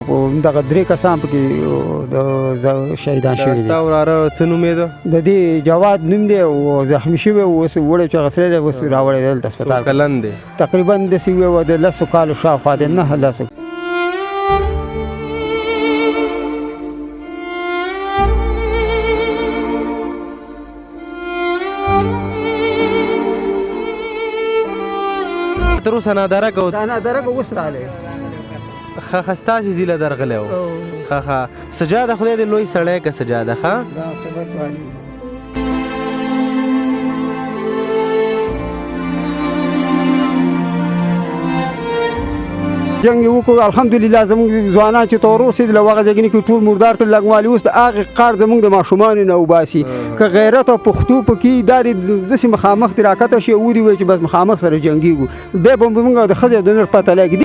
دغه درې کسان پکې د شهیدان شوي دي. ستا وراره څه نوم یې ده؟ د دې جواد نوم دی او زخمي شوی و، اوس وړی چې غسلی دی، اوس راوړی دی دلته هسپتال. څو کلن دی؟ تقریبا داسې وی د 10 کالو شاوخوا دی، 9 تر اوسه نادرک او نادرک اوس راغلی. ښه ستاسې زیله درغلی و. ښه سجاده خدای دې لوی سړی که سجاده ښه جنګ یې وکړو. الحمدلله زموږ ځوانان چې تور اوسېدل هغه ځای کې ټول مردار کړل لګوالي. اوس د هغې قار زموږ د ماشومانو نه وباسي که غیرت او پښتو پکې دا داسې مخامخ دې راکته شي ودې وایي چې بس مخامخ سره جنګېږو، بیا به موږ د ښځې او د نر پته لګي.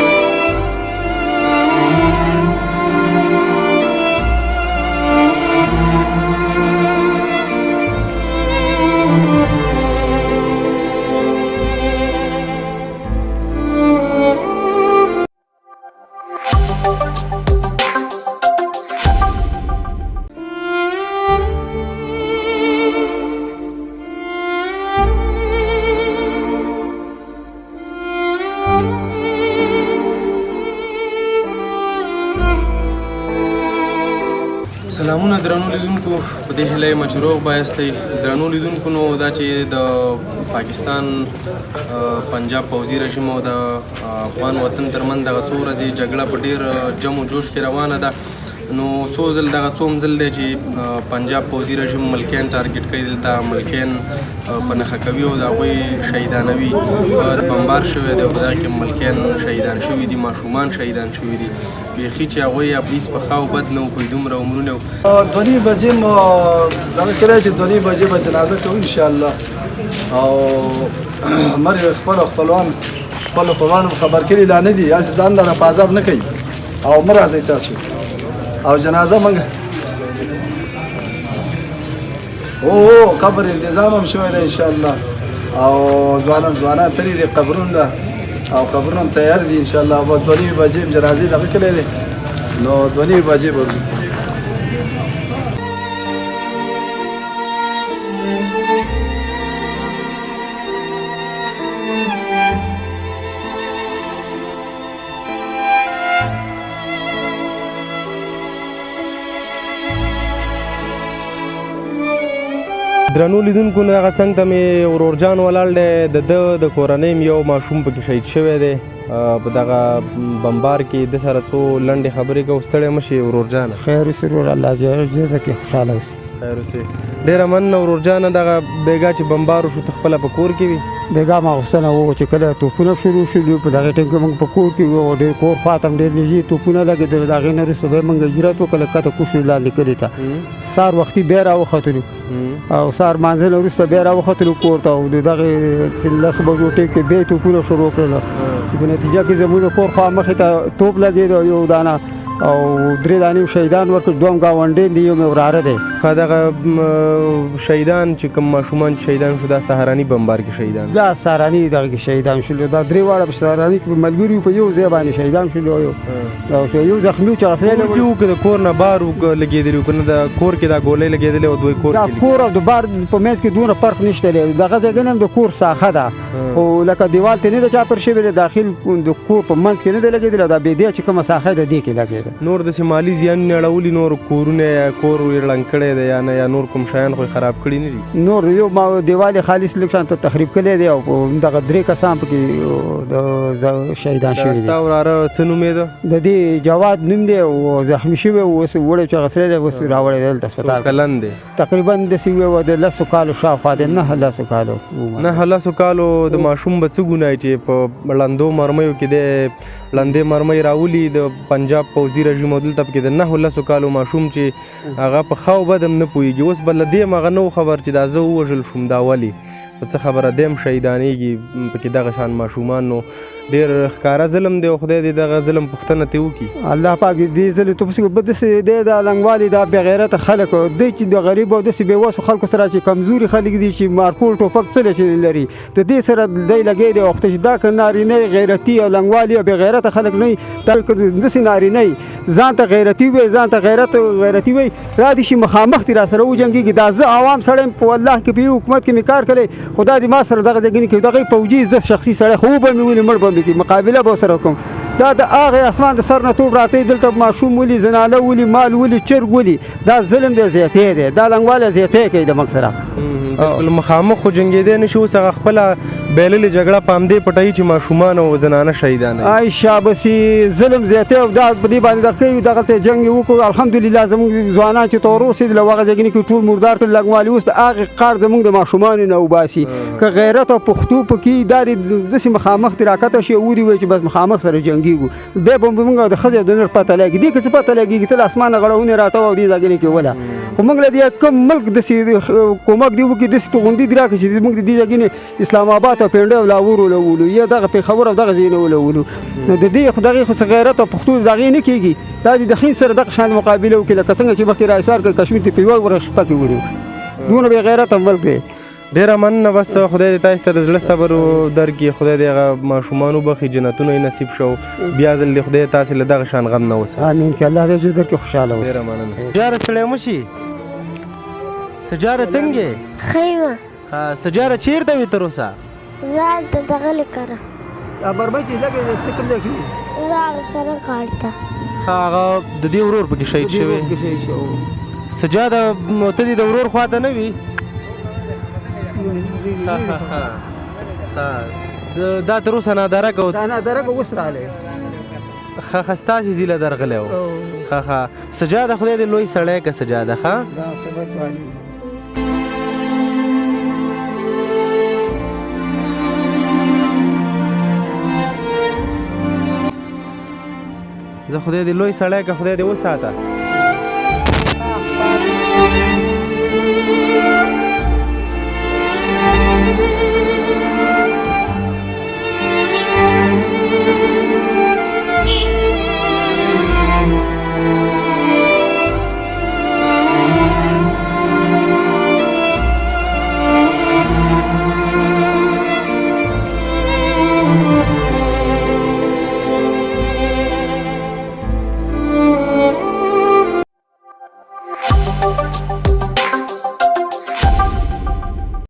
سلامونه درنو لیدونکو، په دې هیله یم چې روغ بایاستئ. درنو لیدونکو، نو دا چې د پاکستان پنجاب پوځي رژیم او د افغان وطن ترمنځ دغه څو ورځې جګړه په ډېر جم و جوش کې روانه ده. نو څوم ځل دی چې پنجاب پوځي رژیم ملکیان ټارګټ کوي، دلته ملکیان په نښه کوي او د هغوی شهیدانوي. بمبار شوی دی او په دغه کې ملکیان شهیدان شوي دي، ماشومان شهیدان شوي دي. بیخي چې هغوی هیڅ په ښه او بد نه و، په دومره عمرونه و. 2:30 بجې مو دغه کړی چې 2:30 بجې به جنازه کوو انشاءالله. او مر خپلو خپلوانو خبر کړي لا نه دي، هسې ځان لره په عذاب نه کوي او مه راځئ تاسو. او جنازه موږ قبر انتظام هم شوی دی انشاءالله. او ځوانان تللي دي قبرونه او قبرونه هم تیار دي انشاءالله. به 2:30 بجې جنازې دغه کړی دی، نو 2:30 بجې به درنو لیدونکو، نو هغه څنګ ته مې ورورجان ولاړ دی، د ده د کورنۍ یو ماشوم پکې شهید شوی دی په دغه بمبار کې. د سره څو لنډې خبرې کوو. ستړی مه شي ورورجانه. خیر اوسې ورور، الله جزاک کې خوشحاله اوسې. خیر اوسې. ډېره مننه ورورجانه. دغه بیګا چې بمبار وشو ته خپله په کور کې وي؟ بیګا ما غوښتنه وکړه چې کله توپونه شروع شول په دغه ټایم کې موږ په کور کې وو، ډېر کور خواته هم ډېر نږدې توپونه لګېدل. د هغې نه وروسته به موږ هجرت وکړو کته کوشو لاندې کلي ته. سهار وختي بیا راوختلو او سهار مانځه نه وروسته بیا راوختلو کور ته، او د دغې 10 بجو ټایم کې بیا توپونه شروع کړل چې په نتیجه کې زموږ د کور خوا مخې ته توپ لګېده، یو دانه او 3 دانې شهیدان ورکړ. 2 ګاونډی دي، یو مې وراره دی. دغه شهیدان چې کوم ماشومان شهیدان شو دا سهارني بمبار کې شهیدان؟ دا سهارني دغه کې شهیدان شول. دا 3 واړه په سهارني کې ملګري په یو ځای باندې شهیدان شول. یو زخمي چې غسلی نه و که د کور نه بار لګېدلي که نه د کور کې دا ګولۍ لګېدلې او دوی کور دا کور او د بار په منځ کې دونه فرق نشته دی. دغه ځای هم د کور ساحه ده، خو لکه دیوال ته نه ده چاپر شوی دی، داخل د کور په منځ کې نه دی لګېدلی. دا بېدیه چې کومه ساحه ده دې کې لګېده. نور داسې مالي زیانونه یې اړولي؟ نور کورونه یا کور یې ړنګ کړی دی یا نه، یا نور کوم شیان خو یې خراب کړي نه دي؟ نور یو دیوال یې خالص لږ شان ته تخریب کړی دی او دغه 3 کسان پکې د شهیدان شوي دي. ستا وراره څه نوم یې ده؟ د دې جواد نوم دی او زخمي شوی و، اوس وړی چې غسلی دی، اوس راوړی دی دلته هسپتال. څو کلن دی؟ تقریبا داسې وی د 10 کالو شاوخوا دی، 9 کالو. 9 کالو د ماشوم به څه ګناه چې په ړندو مرمیو کې دی ړندې مرمۍ راولي د پنجاب پوځي رژیم او دلته پکې د 9 کالو ماشوم چې هغه په ښه او بد هم نه پوهېږي. اوس به له دې هم هغه نه و خبر چې دا زه ووژل شوم دا ولې په څه خبره دی هم شهیدانېږي پکې دغه شان ماشومان. نو ډېر ښکاره ظلم دی او خدای دې دغه ظلم پوښتنه ترې وکړي. الله پاک دې ځلې ته پسې به داسې دی دا لنګوالي دا بې غیرته خلک دی چې د غریب او داسې بېوسو خلکو سره چې کمزوري خلک دي چې مارپول ټوپک څه چې لري د دې سره دی لګی دی وخته چې دا که نارینه غیرتي او لنګوالي او بې غیرته خلک نه وي دا که داسې نارینه وي ځان ته غیرتي وي ځان ته غیرتي وي را دي شي مخامخ دي را سره وجنګېږي دا زه عوام سړی یم په والله کې په یو حکومت کې مې کار کړی خدا دې ما سره دغه ځای کې نه کوي دغه فوجي زه شخصي سړی خو به مې ولي مړ به مې کړي مقابله به ورسره کوم دا د هغې اسمان د سر نه توپ راتی دلته ماشوم ولي زنانه ولي مال ولي چرګ ولي دا ظلم دی زیاتی دی دا لنګوالی زیاتی کوي د موږ سره بالکل مخامخ خو جنګېدی نه شي اوس هغه خپله بایللې جګړه په همدې پټوي چې ماشومان او زنانه شهیدانوي ای شابسي ظلم زیاتی او دا په دې باندې دغه کوي دغلته جنګ یې وکړو الحمدلله زموږ ځوانان چې ته ورسېدل او هغه ځای کې ټول مردار کړل لنګوالي اوس د هغې قار زموږ د ماشومانو نه وباسي که غیرت او پښتو پکې دا داسې مخامخ دې راکته شي ودي وایي چې بس مخامخ سره جنګېږو دی به موږ د ښځې د نر پته لګي دې که څه پته لګېږي ته له اسمانه غړونې راټوه او دې ځای کې وله خو موږ له دې کوم ملک داسې کومک دې وکړي داسې توغندي دې راکړي چې موږ د دې ځای نه اسلام آباد او پنډۍ او لاهور ولولو یا دغه پېښور او دغه ځایونه ولولو نو د دې خو دغې خو څه غیرت او پښتو د هغې نه کېږي دا دې د هند سره دغه شان مقابله وکړي لکه څنګه چې مخکې راایسار کړ کشمیر ته په یوه ورځ شپه کې ونیو دونه بې غیرته ملک دی ډېره مننه بس خدای دې تاسو ته د زړه صبر درکړي خدای دې هغه ماشومان وبخي جنتونه یې نصیب شو بیا ځل دې خدای تاسې له دغه شان غم نه وساتي امین که الله دې اجر درکړي خوشحاله اوسئ ډېره مننه سجاره ستړی مه شي سجاره څنګه ښه یم سجاره چیرته وې تر اوسه زه هلته دغه لیکره بربۍ چې لږ دسته کوم ځای کې زه هغه سره غاړ ته هغه د دې ورور پکې شهید شوی سجاده ته دې د ورور خواته نه وي دا تر اوسه نادرکه دا نادرکه اوس راغلی ښه ستاسې زیله درغلی و ښه سجاده خدای دې لوی سړی که سجاده ښه زه خدای دې لوی سړی که خدای دې وساته